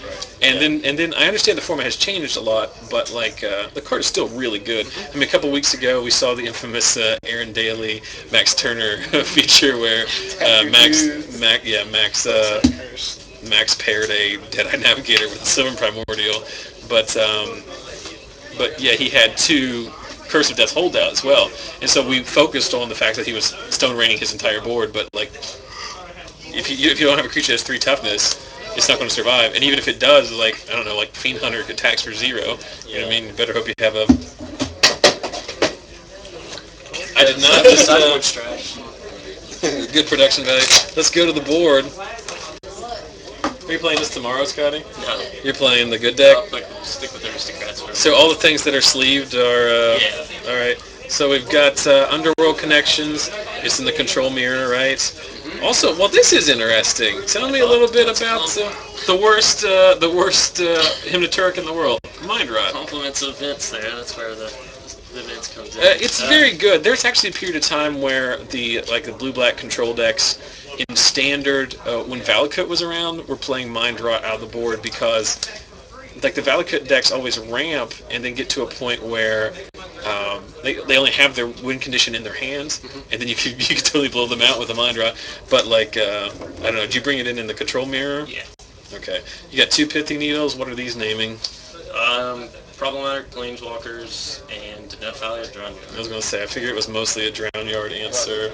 Speaker 1: And then I understand the format has changed a lot, but, the card is still really good. I mean, a couple weeks ago, we saw the infamous Aaron Daly, Max Turner feature where Max paired a Deadeye Navigator with a Sylvan Primordial, but yeah, he had 2 Curse of Death holdout as well, and so we focused on the fact that he was stone raining his entire board. But if you don't have a creature that has 3 toughness, it's not going to survive. And even if it does, Fiend Hunter attacks for 0. You know what I mean? You better hope you have a. I did not.
Speaker 4: Sideboard strat.
Speaker 1: Good production value. Let's go to the board. Are you playing this tomorrow, Scotty?
Speaker 4: No.
Speaker 1: You're playing the good deck?
Speaker 4: Stick with Aristocrats.
Speaker 1: So all the things that are sleeved are... All right. So we've got Underworld Connections. It's in the control mirror, right? Also, this is interesting. Tell me a little bit about the worst Hymn to Turk in the world, Mind Rot.
Speaker 4: Compliments of Vince there. That's where the Vince comes in.
Speaker 1: It's very good. There's actually a period of time where the blue-black control decks in Standard, when Valakut was around, were playing Mind Rot out of the board, because the Valakut decks always ramp and then get to a point where they only have their win condition in their hands, and then you can totally blow them out with a Mind Rot. But I don't know, did you bring it in the control mirror?
Speaker 4: Yeah.
Speaker 1: Okay. You got 2 Pithing Needles. What are these naming?
Speaker 4: Problematic Planeswalkers and enough value of Drown
Speaker 1: I was going to say, I figured it was mostly a Drown Yard answer.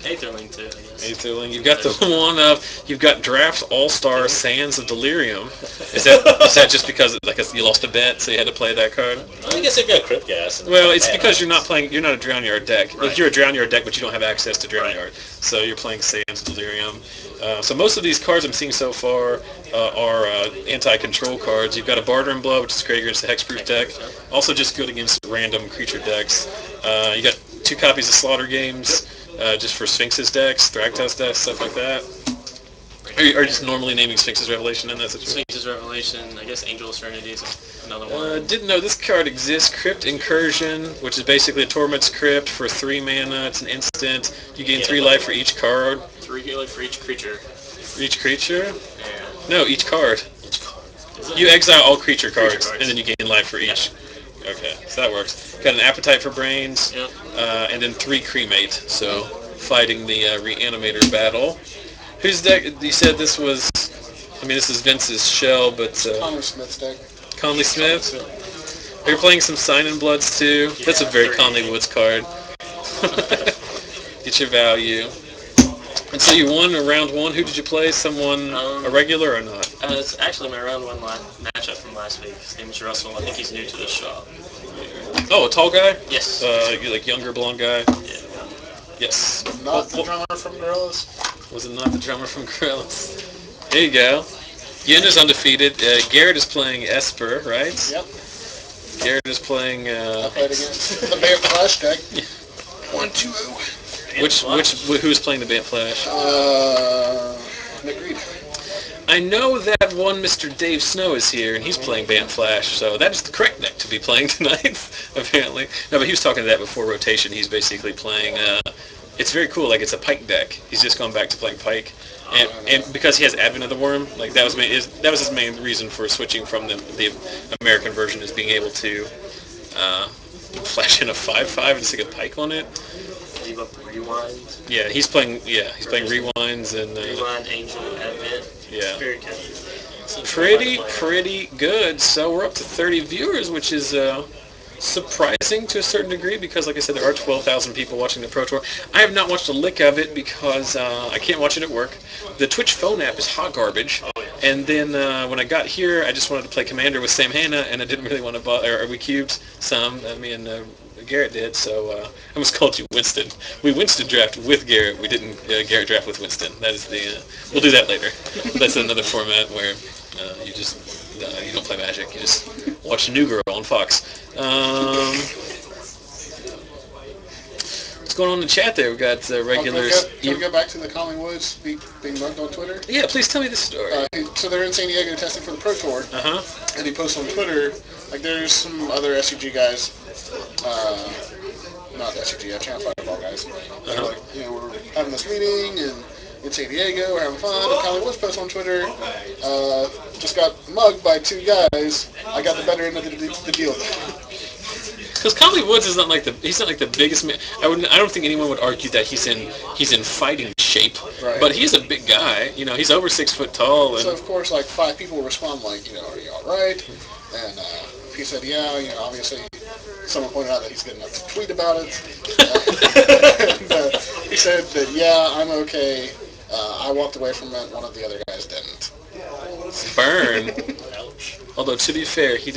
Speaker 4: Aetherling too, I guess.
Speaker 1: Aetherling. You've got the one of, you've got Draft All-Star Sands of Delirium. Is that just because you lost a bet, so you had to play that card?
Speaker 2: I guess they've got Crypt Gas.
Speaker 1: Well, it's because you're not a Drown Yard deck.
Speaker 4: Right.
Speaker 1: Like, you're a Drown Yard deck, but you don't have access to Drown Yard. So you're playing Sands of Delirium. So most of these cards I'm seeing so far are anti-control cards. You've got a Barter and Blood, which is great against the Hexproof deck. Also just good against random creature decks. You got 2 copies of Slaughter Games, just for Sphinx's decks, Thragtusk decks, stuff like that. Are you just normally naming Sphinx's Revelation in that situation?
Speaker 4: Sphinx's Revelation, I guess Angel of Serenity is another one.
Speaker 1: Didn't know this card exists. Crypt Incursion, which is basically a Torment's Crypt for 3 mana. It's an instant. You gain 3 life for each card.
Speaker 4: 3 life for each creature.
Speaker 1: For each creature?
Speaker 4: Yeah.
Speaker 1: No, each card.
Speaker 4: Each card.
Speaker 1: You exile all creature cards, and then you gain life for each. Okay, so that works. Got an Appetite for Brains,
Speaker 4: Yep.
Speaker 1: And then 3 Cremate, so fighting the Reanimator battle. Whose deck, you said this was, this is Vince's shell, but...
Speaker 5: Conley Smith's deck.
Speaker 1: Conley Smith? You're playing some Sign in Bloods too? That's a very Conley Woods card. Get your value. And so you won round 1. Who did you play? Someone a regular or not?
Speaker 4: It's actually my round 1 matchup from last week. His name is Russell. I think he's new to the shop.
Speaker 1: Oh, a tall guy?
Speaker 4: Yes.
Speaker 1: Like younger blonde guy?
Speaker 4: Yeah.
Speaker 1: Yes.
Speaker 5: Not the drummer from Gorillas.
Speaker 1: Was it not the drummer from Gorillas? There you go. Yin is undefeated. Garrett is playing Esper, right?
Speaker 5: Yep.
Speaker 1: Garrett is playing...
Speaker 5: I played against the Bant Flash deck. 1-2-0.
Speaker 1: Who's playing the Bant Flash?
Speaker 5: Nick Reed.
Speaker 1: I know that one Mr. Dave Snow is here, and he's playing Bant Flash, so that is the correct deck to be playing tonight, apparently. No, but he was talking to that before rotation. He's basically playing... it's very cool, like it's a Pike deck. He's just gone back to playing Pike. And because he has Advent of the Worm, like that was his main reason for switching from the American version, is being able to flash in a 5/5 and stick a Pike on it.
Speaker 4: Leave up Rewind.
Speaker 1: Yeah, he's playing Rewinds and
Speaker 4: Rewind, Angel, Advent.
Speaker 1: yeah.
Speaker 4: Very good.
Speaker 1: Pretty good. So we're up to 30 viewers, which is surprising to a certain degree because, like I said, there are 12,000 people watching the Pro Tour. I have not watched a lick of it because I can't watch it at work. The Twitch phone app is hot garbage. And then when I got here, I just wanted to play Commander with Sam Hanna, and I didn't really want to bother. We cubed some, me and Garrett did, so I almost called you Winston. We Winston drafted with Garrett. We didn't Garrett draft with Winston. That is the... we'll do that later. That's another format where you just... you don't play Magic. You just watch New Girl on Fox. What's going on in the chat there? We've got regulars.
Speaker 5: Can we go back to the Conley Woods being mugged on Twitter?
Speaker 1: Yeah, please tell me the story.
Speaker 5: So they're in San Diego testing for the Pro Tour. And he posts on Twitter, like there's some other SCG guys, not SCG, Channel Fireball guys. They're like, we're having this meeting and in San Diego, we're having fun. And Conley Woods posts on Twitter, just got mugged by 2 guys. I got the better end of the deal.
Speaker 1: Because Conley Woods is not like the biggest man. I don't think anyone would argue that he's in fighting shape.
Speaker 5: Right.
Speaker 1: But he's a big guy. He's over 6 foot tall. And
Speaker 5: so of course, like 5 people respond like, are you all right? And he said, yeah. Obviously, someone pointed out that he's good enough to tweet about it. And, he said that, yeah, I'm okay. I walked away from it. One of the other guys didn't.
Speaker 1: Burn. Although to be fair, he's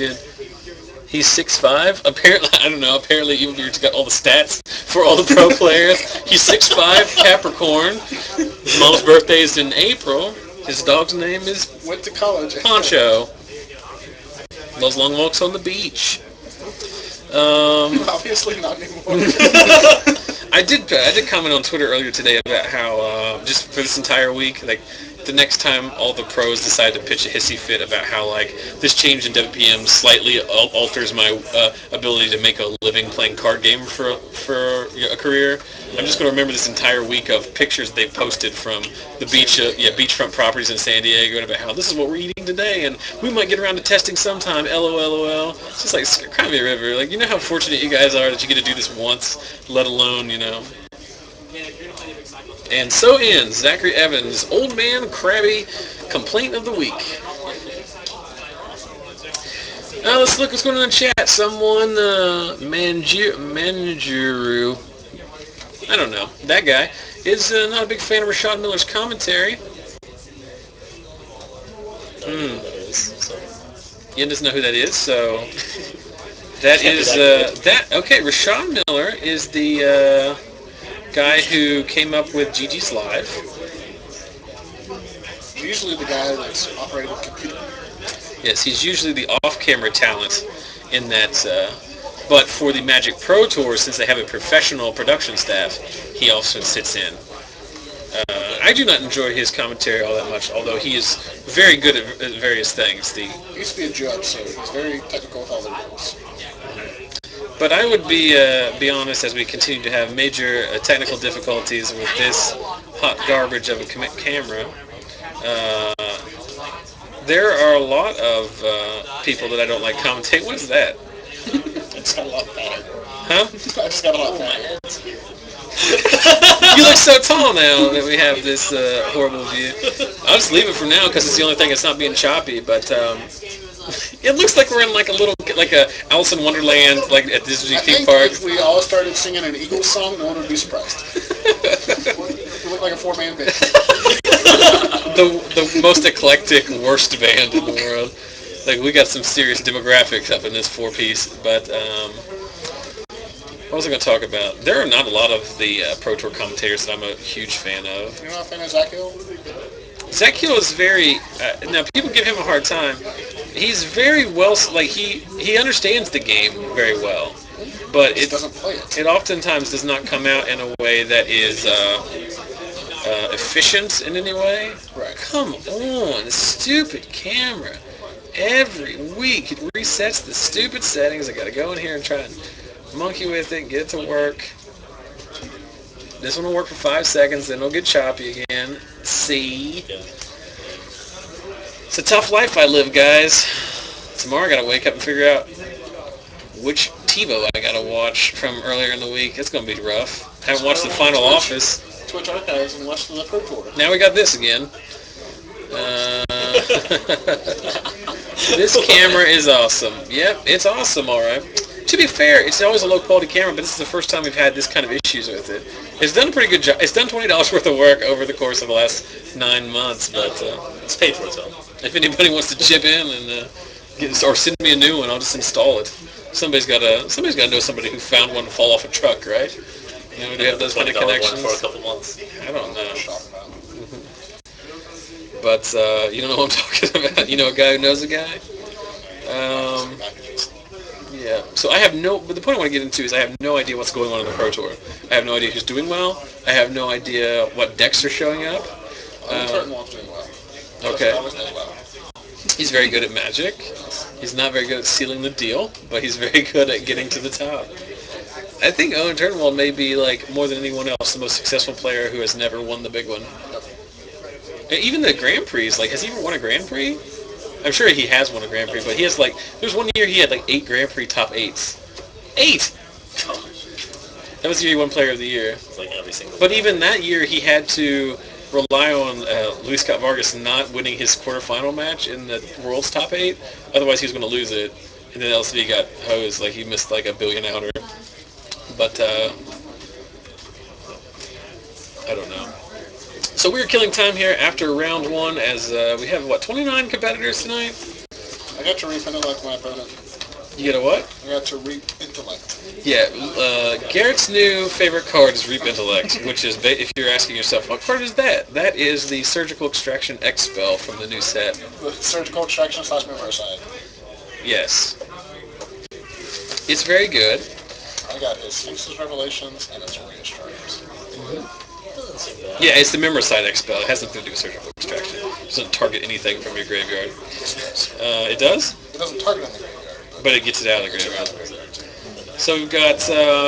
Speaker 1: 6'5". Apparently, I don't know. Apparently, even he's got all the stats for all the pro players. He's 6'5", Capricorn. His mom's birthday is in April. His dog's name is
Speaker 5: went to college.
Speaker 1: Poncho. Loves long walks on the beach.
Speaker 5: Obviously not anymore.
Speaker 1: I did comment on Twitter earlier today about how just for this entire week, like the next time all the pros decide to pitch a hissy fit about how like this change in WPM slightly alters my ability to make a living playing card game for a career, I'm just going to remember this entire week of pictures they posted from the beachfront properties in San Diego and about how this is what we're eating today and we might get around to testing sometime. LOL. It's just like cry me a river. Like, how fortunate you guys are that you get to do this once, let alone And so ends Zachary Evans' Old Man Krabby Complaint of the Week. Let's look what's going on in the chat. Someone, Manjuru, I don't know, that guy, is not a big fan of Rashad Miller's commentary. Ian doesn't know who that is, so that is, okay, Rashad Miller is the guy who came up with GG's Live.
Speaker 5: Usually the guy that's operating the computer.
Speaker 1: Yes, he's usually the off-camera talent in that, but for the Magic Pro Tour, since they have a professional production staff, he also sits in. I do not enjoy his commentary all that much, although he is very good at various things.
Speaker 5: He used to be a judge, so he's very technical with all the rules.
Speaker 1: But I would be honest, as we continue to have major technical difficulties with this hot garbage of a camera, there are a lot of people that I don't like commentate. What is that?
Speaker 5: It's got a lot better.
Speaker 1: Huh?
Speaker 5: I just got a lot better.
Speaker 1: You look so tall now that we have this horrible view. I'll just leave it for now because it's the only thing that's not being choppy. But it looks like we're in like a Alice in Wonderland, like at Disney theme park.
Speaker 5: If we all started singing an Eagles song, no one would be surprised. We look like a four-man band.
Speaker 1: the most eclectic, worst band in the world. Like, we got some serious demographics up in this four-piece, but what was I going to talk about? There are not a lot of the Pro Tour commentators that I'm a huge fan of.
Speaker 5: You're not a fan of Zach Hill?
Speaker 1: Zach Hill is very, now people give him a hard time. He's very well, like, he understands the game very well, but
Speaker 5: it doesn't play it.
Speaker 1: It oftentimes does not come out in a way that is efficient in any way.
Speaker 5: Right.
Speaker 1: Come on, stupid camera. Every week it resets the stupid settings. I gotta go in here and try and monkey with it, get it to work. This one will work for 5 seconds, then it'll get choppy again. See? It's a tough life I live, guys. Tomorrow I gotta wake up and figure out which TiVo I gotta watch from earlier in the week. It's gonna be rough. I haven't watched the Final Office.
Speaker 5: Twitch Archives and watch the Pro Tour.
Speaker 1: Now we got this again. This camera is awesome. Yep, it's awesome, alright. To be fair, it's always a low-quality camera, but this is the first time we've had this kind of issues with it. It's done a pretty good job. It's done $20 worth of work over the course of the last 9 months, but
Speaker 2: it's paid for itself.
Speaker 1: If anybody wants to chip in and or send me a new one, I'll just install it. Somebody's got to know somebody who found one fall off a truck, right? You know, do you have those kind of connections?
Speaker 2: For a couple months.
Speaker 1: I don't know. But you don't know what I'm talking about. You know a guy who knows a guy? Yeah. So I have but the point I want to get into is I have no idea what's going on in the Pro Tour. I have no idea who's doing well. I have no idea what decks are showing up.
Speaker 5: Thundermaw's doing well.
Speaker 1: Okay.
Speaker 5: Does well.
Speaker 1: He's very good at Magic. He's not very good at sealing the deal, but he's very good at getting to the top. I think Owen Turnwald may be, like, more than anyone else, the most successful player who has never won the big one. Even the Grand Prix, like, has he ever won a Grand Prix? I'm sure he has won a Grand Prix, but he has, like, there's one year he had, like, 8 Grand Prix top 8s. 8! That was the year he won Player of the Year.
Speaker 2: Like every single
Speaker 1: But even that year, he had to rely on Luis Scott Vargas not winning his quarterfinal match in the World's top 8. Otherwise, he was going to lose it. And then LCD got hosed, like, he missed, like, a billion outer. But, I don't know. So we're killing time here after round 1 as we have, 29 competitors tonight?
Speaker 5: I got to reap intellect my opponent.
Speaker 1: You get a what?
Speaker 5: I got to reap intellect.
Speaker 1: Yeah, Garrett's new favorite card is Reap Intellect, which is, if you're asking yourself, what card is that? That is the Surgical Extraction X spell from the new set.
Speaker 5: The Surgical Extraction / Memoicide.
Speaker 1: Yes. It's very good.
Speaker 5: I got his Sphinx's Revelations and his Reinstruments.
Speaker 1: Yeah, it's the Memoicide X spell. It has nothing to do with Surgical Extraction. It doesn't target anything from your graveyard. It does?
Speaker 5: It doesn't target in the graveyard.
Speaker 1: But it gets it out of the graveyard. So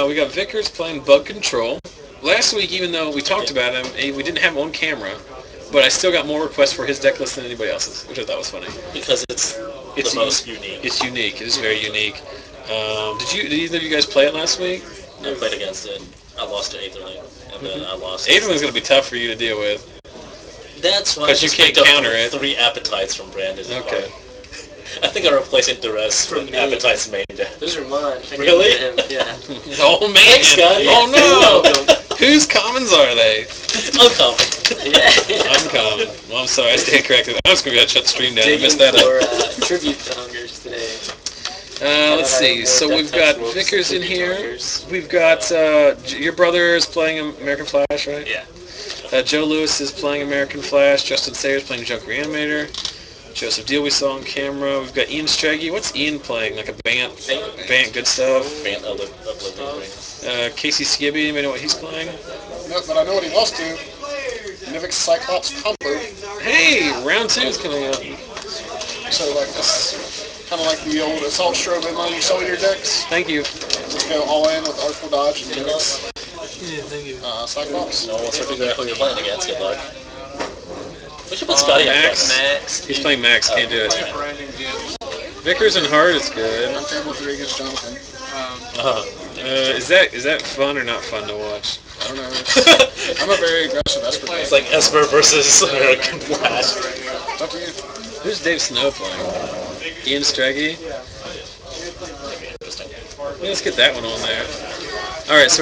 Speaker 1: we got Vickers playing Bug Control. Last week, even though we talked about him, we didn't have him on camera, but I still got more requests for his deck list than anybody else's, which I thought was funny.
Speaker 2: Because it's the most unique.
Speaker 1: It's unique. It is very unique. Did either of you guys play it last week?
Speaker 2: I played against it. I lost to Aetherling, and then I lost.
Speaker 1: Aetherling's going to be tough for you to deal with.
Speaker 2: That's why I
Speaker 1: you can't counter it.
Speaker 2: 3 appetites from Brandon.
Speaker 1: Okay.
Speaker 2: I think I'm replacing Duress
Speaker 4: For
Speaker 2: with
Speaker 4: me.
Speaker 2: Appetite's main deck.
Speaker 4: Those are mine. I
Speaker 2: Really?
Speaker 4: gave them to him, yeah.
Speaker 1: Oh man!
Speaker 2: Thanks, guys.
Speaker 1: Oh no!
Speaker 4: Welcome.
Speaker 1: Whose commons are they?
Speaker 2: Uncommon.
Speaker 4: Yeah.
Speaker 1: Uncommon. Well, I'm sorry, I stand corrected. I was going to shut the stream down. I
Speaker 4: Digging
Speaker 1: missed that
Speaker 4: for
Speaker 1: up.
Speaker 4: tribute to Hungers today.
Speaker 1: Let's see. So we've got Vickers in here. We've got your brother is playing American Flash, right?
Speaker 2: Yeah.
Speaker 1: Joe Lewis is playing American Flash. Justin Sayre is playing Junk Reanimator. Joseph Deal we saw on camera. We've got Ian Straggy. What's Ian playing? Like a Bant? Bant, good stuff.
Speaker 2: Bant of Living Rings.
Speaker 1: Casey Skibby, anybody know what he's playing?
Speaker 5: No, but I know what he lost to. Nivix Cyclops combo.
Speaker 1: Hey, round 2 is coming up.
Speaker 5: So like this, kind of like the old Assault Strobe inline you saw in your decks.
Speaker 1: Thank you.
Speaker 5: Just go all in with Artful Dodge and Nivix.
Speaker 4: Yeah, thank you.
Speaker 5: Cyclops.
Speaker 2: No one wants to figure out who you're playing against. Good luck. We should put Scotty
Speaker 1: Maxx.
Speaker 2: up
Speaker 4: Maxx.
Speaker 1: He's playing Maxx, can't do it. Vickers and Hart is good.
Speaker 5: I'm table 3 against Jonathan.
Speaker 1: Is that fun or not fun to watch?
Speaker 5: I don't know. I'm a very aggressive Esper player.
Speaker 2: It's like Esper versus American Flash.
Speaker 5: It's up to you.
Speaker 1: Who's Dave Snow playing? Ian Straggy?
Speaker 2: Interesting.
Speaker 1: Let's get that one on there. Alright, so